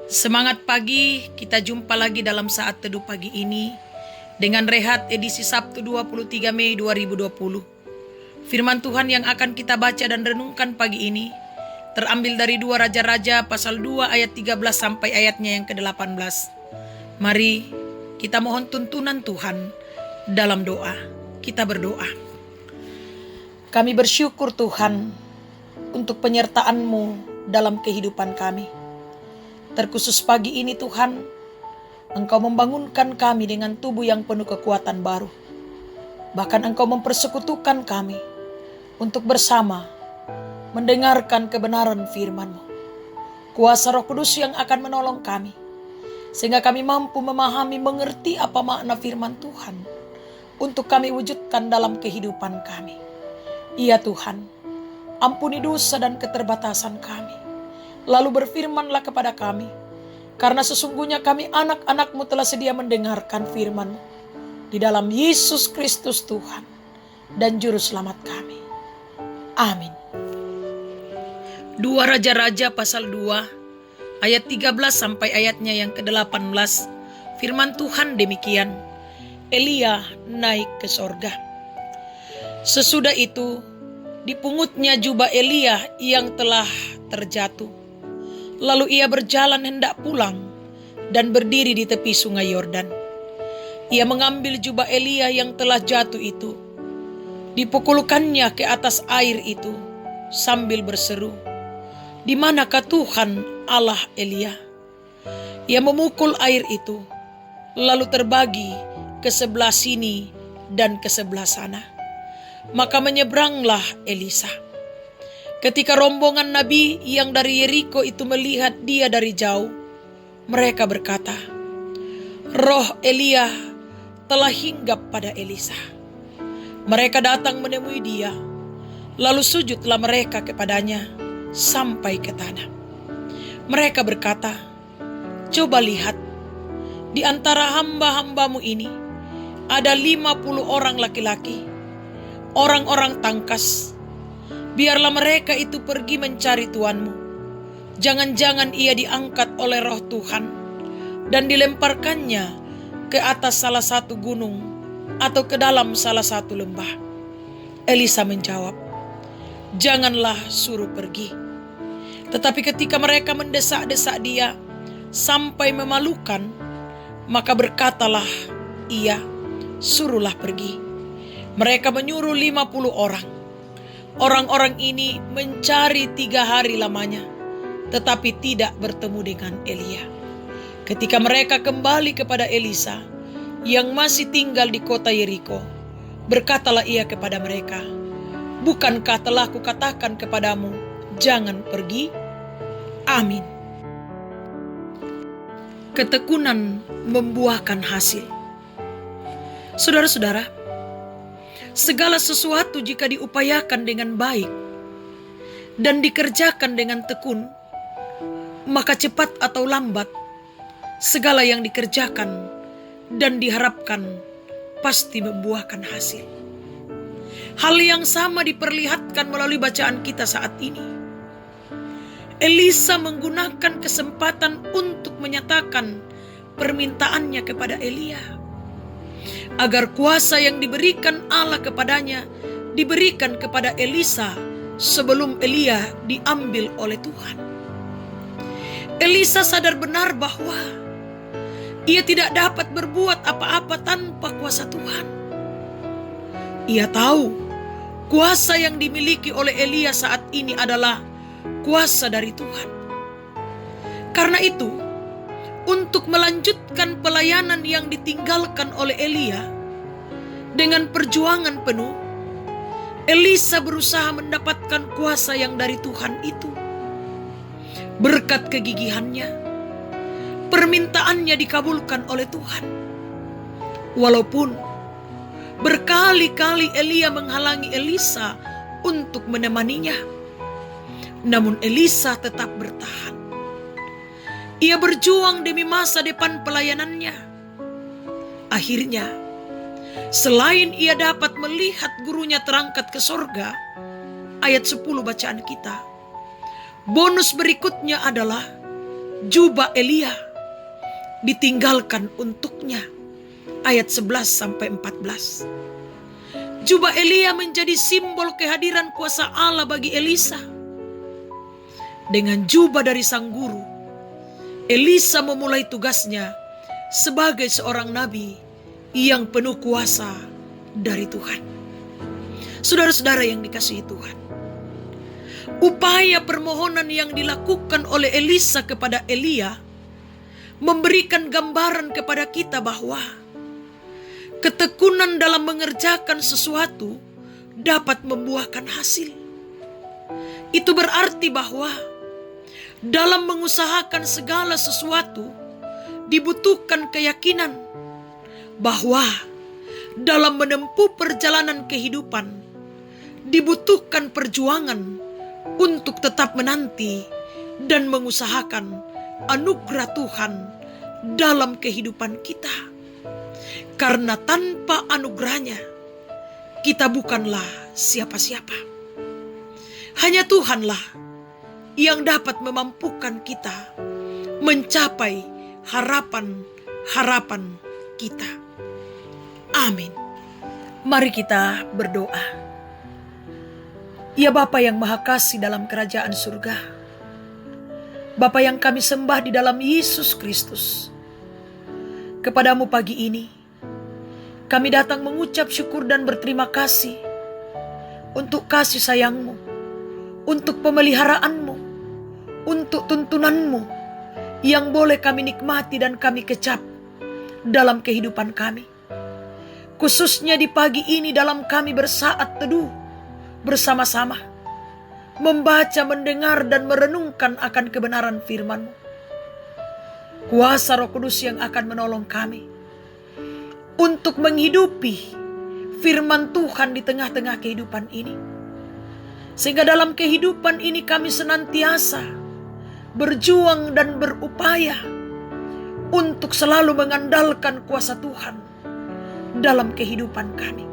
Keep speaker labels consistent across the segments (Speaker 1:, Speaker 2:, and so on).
Speaker 1: Semangat pagi, kita jumpa lagi dalam saat teduh pagi ini dengan Rehat edisi Sabtu 23 Mei 2020. Firman Tuhan yang akan kita baca dan renungkan pagi ini terambil dari 2 Raja-Raja pasal 2 ayat 13 sampai ayatnya yang ke-18. Mari kita mohon tuntunan Tuhan dalam doa. Kita berdoa. Kami bersyukur Tuhan untuk penyertaan-Mu dalam kehidupan kami. Terkhusus pagi ini Tuhan, Engkau membangunkan kami dengan tubuh yang penuh kekuatan baru. Bahkan Engkau mempersekutukan kami untuk bersama mendengarkan kebenaran firman-Mu. Kuasa Roh Kudus yang akan menolong kami, sehingga kami mampu memahami, mengerti apa makna firman Tuhan untuk kami wujudkan dalam kehidupan kami. Ya Tuhan, ampuni dosa dan keterbatasan kami. Lalu berfirmanlah kepada kami, karena sesungguhnya kami anak-anak-Mu telah sedia mendengarkan firman-Mu. Di dalam Yesus Kristus Tuhan dan Juru Selamat kami. Amin. 2 Raja-Raja pasal 2 ayat 13 sampai ayatnya yang ke-18. Firman Tuhan demikian. Elia naik ke sorga. Sesudah itu dipungutnya jubah Elia yang telah terjatuh. Lalu ia berjalan hendak pulang dan berdiri di tepi sungai Yordan. Ia mengambil jubah Elia yang telah jatuh itu, dipukulkannya ke atas air itu sambil berseru, "Di manakah Tuhan Allah Elia?" Ia memukul air itu, lalu terbagi ke sebelah sini dan ke sebelah sana. Maka menyeberanglah Elisa. Ketika rombongan nabi yang dari Yeriko itu melihat dia dari jauh, mereka berkata, "Roh Elia telah hinggap pada Elisa." Mereka datang menemui dia, lalu sujudlah mereka kepadanya sampai ke tanah. Mereka berkata, "Coba lihat, di antara hamba-hambamu ini ada 50 orang laki-laki, orang-orang tangkas. Biarlah mereka itu pergi mencari tuanmu. Jangan-jangan ia diangkat oleh roh Tuhan dan dilemparkannya ke atas salah satu gunung atau ke dalam salah satu lembah." Elisa menjawab, "Janganlah suruh pergi." Tetapi ketika mereka mendesak-desak dia sampai memalukan, maka berkatalah ia, "Suruhlah pergi." Mereka menyuruh 50 orang. Orang-orang ini mencari 3 hari lamanya, tetapi tidak bertemu dengan Elia. Ketika mereka kembali kepada Elisa, yang masih tinggal di kota Yeriko, berkatalah ia kepada mereka, "Bukankah telah kukatakan kepadamu, jangan pergi?" Amin. Ketekunan membuahkan hasil. Saudara-saudara, segala sesuatu jika diupayakan dengan baik dan dikerjakan dengan tekun, maka cepat atau lambat segala yang dikerjakan dan diharapkan pasti membuahkan hasil. Hal yang sama diperlihatkan melalui bacaan kita saat ini. Elisa menggunakan kesempatan untuk menyatakan permintaannya kepada Elia, agar kuasa yang diberikan Allah kepadanya diberikan kepada Elisa sebelum Elia diambil oleh Tuhan. Elisa sadar benar bahwa ia tidak dapat berbuat apa-apa tanpa kuasa Tuhan. Ia tahu kuasa yang dimiliki oleh Elia saat ini adalah kuasa dari Tuhan. Karena itu, untuk melanjutkan pelayanan yang ditinggalkan oleh Elia dengan perjuangan penuh, Elisa berusaha mendapatkan kuasa yang dari Tuhan itu. Berkat kegigihannya, permintaannya dikabulkan oleh Tuhan. Walaupun berkali-kali Elia menghalangi Elisa untuk menemaninya, namun Elisa tetap bertahan. Ia berjuang demi masa depan pelayanannya. Akhirnya, selain ia dapat melihat gurunya terangkat ke sorga, ayat 10 bacaan kita, bonus berikutnya adalah jubah Elia ditinggalkan untuknya. Ayat 11-14. Jubah Elia menjadi simbol kehadiran kuasa Allah bagi Elisa. Dengan jubah dari sang guru, Elisa memulai tugasnya sebagai seorang nabi yang penuh kuasa dari Tuhan. Saudara-saudara yang dikasihi Tuhan, upaya permohonan yang dilakukan oleh Elisa kepada Elia memberikan gambaran kepada kita bahwa ketekunan dalam mengerjakan sesuatu dapat membuahkan hasil. Itu berarti bahwa dalam mengusahakan segala sesuatu dibutuhkan keyakinan bahwa dalam menempuh perjalanan kehidupan dibutuhkan perjuangan untuk tetap menanti dan mengusahakan anugerah Tuhan dalam kehidupan kita. Karena tanpa anugerahnya kita bukanlah siapa-siapa. Hanya Tuhanlah yang dapat memampukan kita mencapai harapan-harapan kita. Amin. Mari kita berdoa. Ya Bapa yang Maha Kasih dalam kerajaan surga, Bapa yang kami sembah di dalam Yesus Kristus, kepadamu pagi ini kami datang mengucap syukur dan berterima kasih untuk kasih sayangmu, untuk pemeliharaanmu, untuk tuntunanmu yang boleh kami nikmati dan kami kecap dalam kehidupan kami. Khususnya di pagi ini dalam kami bersaat teduh bersama-sama, membaca, mendengar, dan merenungkan akan kebenaran firman-Mu. Kuasa Roh Kudus yang akan menolong kami untuk menghidupi firman Tuhan di tengah-tengah kehidupan ini. Sehingga dalam kehidupan ini kami senantiasa berjuang dan berupaya untuk selalu mengandalkan kuasa Tuhan dalam kehidupan kami.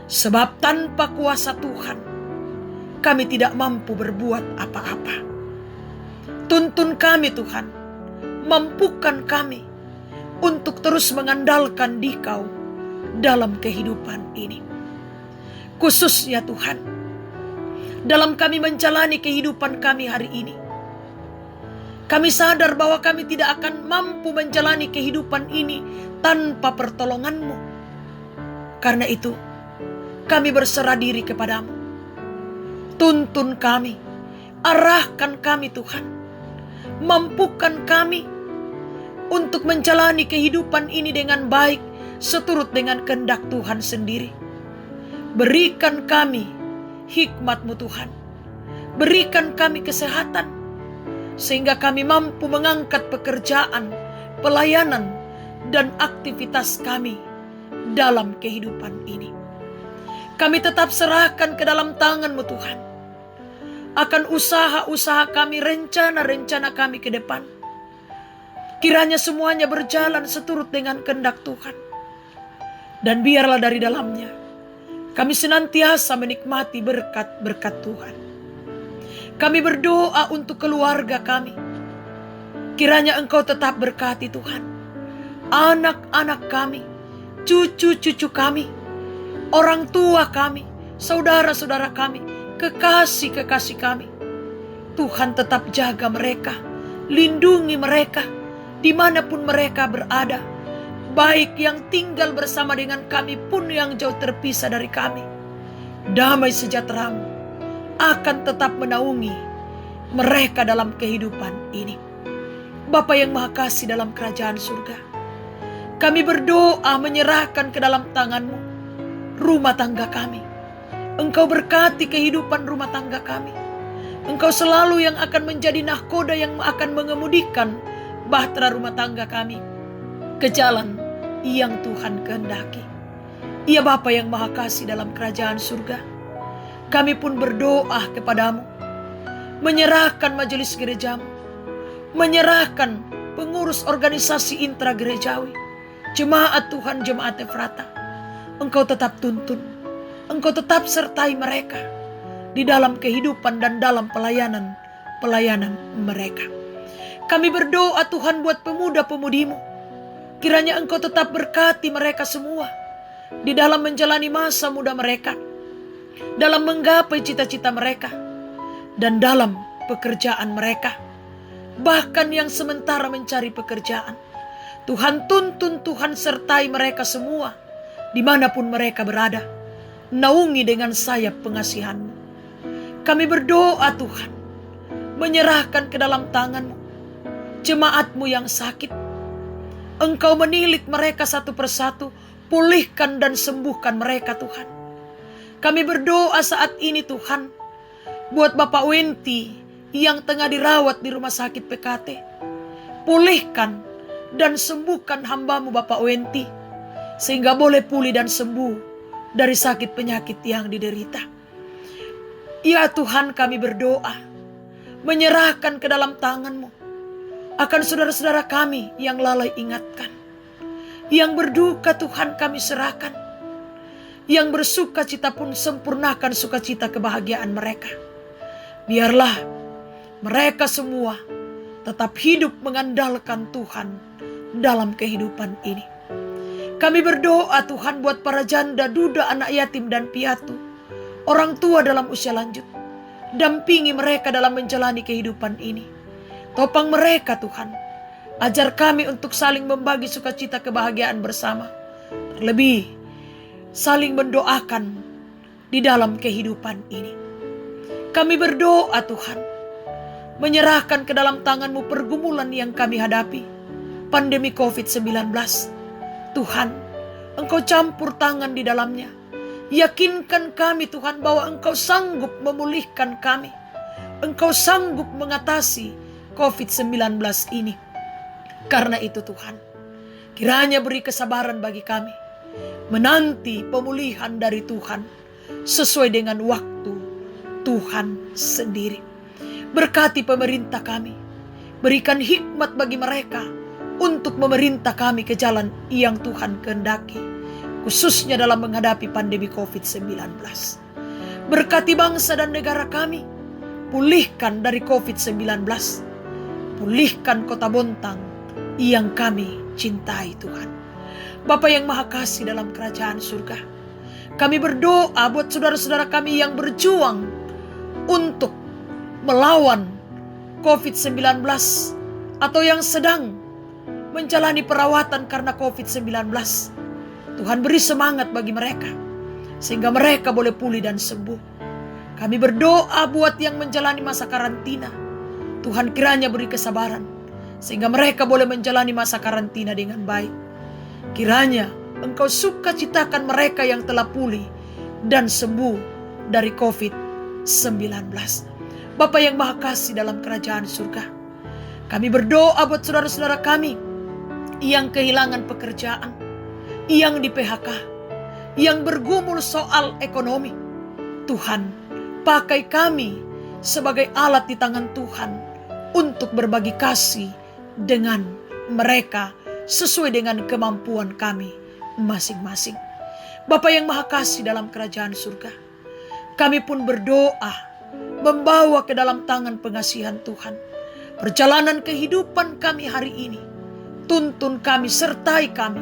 Speaker 1: Sebab tanpa kuasa Tuhan kami tidak mampu berbuat apa-apa. Tuntun kami Tuhan, mampukan kami untuk terus mengandalkan Dikau dalam kehidupan ini. Khususnya Tuhan, dalam kami menjalani kehidupan kami hari ini, kami sadar bahwa kami tidak akan mampu menjalani kehidupan ini tanpa pertolongan-Mu. Karena itu, kami berserah diri kepadamu. Tuntun kami, arahkan kami Tuhan. Mampukan kami untuk menjalani kehidupan ini dengan baik, seturut dengan kehendak Tuhan sendiri. Berikan kami hikmat-Mu Tuhan. Berikan kami kesehatan, sehingga kami mampu mengangkat pekerjaan, pelayanan, dan aktivitas kami dalam kehidupan ini. Kami tetap serahkan ke dalam tangan-Mu Tuhan. Akan usaha-usaha kami, rencana-rencana kami ke depan. Kiranya semuanya berjalan seturut dengan kehendak Tuhan. Dan biarlah dari dalamnya kami senantiasa menikmati berkat-berkat Tuhan. Kami berdoa untuk keluarga kami. Kiranya Engkau tetap berkati Tuhan. Anak-anak kami, cucu-cucu kami, orang tua kami, saudara-saudara kami, kekasih-kekasih kami. Tuhan tetap jaga mereka, lindungi mereka, dimanapun mereka berada. Baik yang tinggal bersama dengan kami pun yang jauh terpisah dari kami. Damai sejahtera-Mu akan tetap menaungi mereka dalam kehidupan ini. Bapa yang Maha Kasih dalam kerajaan surga, kami berdoa menyerahkan ke dalam tangan-Mu rumah tangga kami. Engkau berkati kehidupan rumah tangga kami. Engkau selalu yang akan menjadi nahkoda yang akan mengemudikan bahtera rumah tangga kami ke jalan yang Tuhan kehendaki. Ya Bapa yang Maha Kasih dalam kerajaan surga, kami pun berdoa kepadamu, menyerahkan majelis gerejamu, menyerahkan pengurus organisasi intra gerejawi, jemaat Tuhan, jemaat Efrata. Engkau tetap tuntun, Engkau tetap sertai mereka di dalam kehidupan dan dalam pelayanan mereka. Kami berdoa Tuhan buat pemuda-pemudimu. Kiranya Engkau tetap berkati mereka semua di dalam menjalani masa muda mereka, dalam menggapai cita-cita mereka, dan dalam pekerjaan mereka. Bahkan yang sementara mencari pekerjaan, Tuhan tuntun, Tuhan sertai mereka semua dimanapun mereka berada. Naungi dengan sayap pengasihan-Mu. Kami berdoa Tuhan, menyerahkan ke dalam tangan-Mu jemaat-Mu yang sakit. Engkau menilik mereka satu persatu, pulihkan dan sembuhkan mereka Tuhan. Kami berdoa saat ini Tuhan, buat Bapak Wenti yang tengah dirawat di rumah sakit PKT. Pulihkan dan sembuhkan hamba-Mu Bapak Wenti, sehingga boleh pulih dan sembuh dari sakit penyakit yang diderita. Ya Tuhan, kami berdoa, menyerahkan ke dalam tangan-Mu akan saudara-saudara kami yang lalai ingatkan, yang berduka Tuhan kami serahkan, yang bersuka cita pun sempurnakan sukacita kebahagiaan mereka. Biarlah mereka semua tetap hidup mengandalkan Tuhan dalam kehidupan ini. Kami berdoa Tuhan buat para janda, duda, anak yatim dan piatu, orang tua dalam usia lanjut. Dampingi mereka dalam menjalani kehidupan ini. Topang mereka Tuhan. Ajar kami untuk saling membagi sukacita kebahagiaan bersama. Terlebih saling mendoakan di dalam kehidupan ini. Kami berdoa Tuhan, menyerahkan ke dalam tangan-Mu pergumulan yang kami hadapi, pandemi COVID-19. Tuhan, Engkau campur tangan di dalamnya. Yakinkan kami Tuhan bahwa Engkau sanggup memulihkan kami. Engkau sanggup mengatasi COVID-19 ini. Karena itu Tuhan, kiranya beri kesabaran bagi kami menanti pemulihan dari Tuhan sesuai dengan waktu Tuhan sendiri. Berkati pemerintah kami, berikan hikmat bagi mereka untuk memerintah kami ke jalan yang Tuhan kehendaki, khususnya dalam menghadapi pandemi COVID-19. Berkati bangsa dan negara kami, pulihkan dari COVID-19, pulihkan kota Bontang yang kami cintai Tuhan. Bapa yang Maha Kasih dalam kerajaan surga, kami berdoa buat saudara-saudara kami yang berjuang untuk melawan COVID-19 atau yang sedang menjalani perawatan karena COVID-19. Tuhan beri semangat bagi mereka sehingga mereka boleh pulih dan sembuh. Kami berdoa buat yang menjalani masa karantina. Tuhan kiranya beri kesabaran sehingga mereka boleh menjalani masa karantina dengan baik. Kiranya Engkau sukacitakan mereka yang telah pulih dan sembuh dari COVID-19. Bapa yang Maha Kasih dalam kerajaan surga, kami berdoa buat saudara-saudara kami yang kehilangan pekerjaan, yang di PHK, yang bergumul soal ekonomi. Tuhan, pakai kami sebagai alat di tangan Tuhan untuk berbagi kasih dengan mereka sesuai dengan kemampuan kami masing-masing. Bapa yang Maha Kasih dalam kerajaan surga, kami pun berdoa membawa ke dalam tangan pengasihan Tuhan perjalanan kehidupan kami hari ini. Tuntun kami, sertai kami,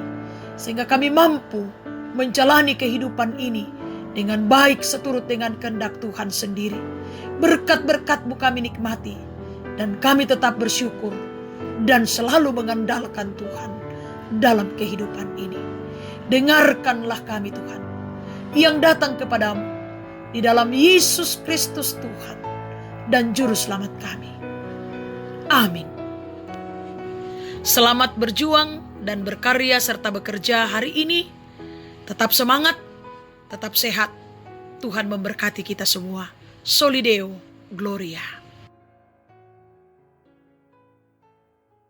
Speaker 1: sehingga kami mampu menjalani kehidupan ini dengan baik seturut dengan kehendak Tuhan sendiri. Berkat-berkat-Mu kami nikmati, dan kami tetap bersyukur dan selalu mengandalkan Tuhan dalam kehidupan ini. Dengarkanlah kami Tuhan yang datang kepadamu di dalam Yesus Kristus Tuhan dan Juru Selamat kami. Amin. Selamat berjuang dan berkarya serta bekerja hari ini. Tetap semangat, tetap sehat. Tuhan memberkati kita semua. Solideo Gloria.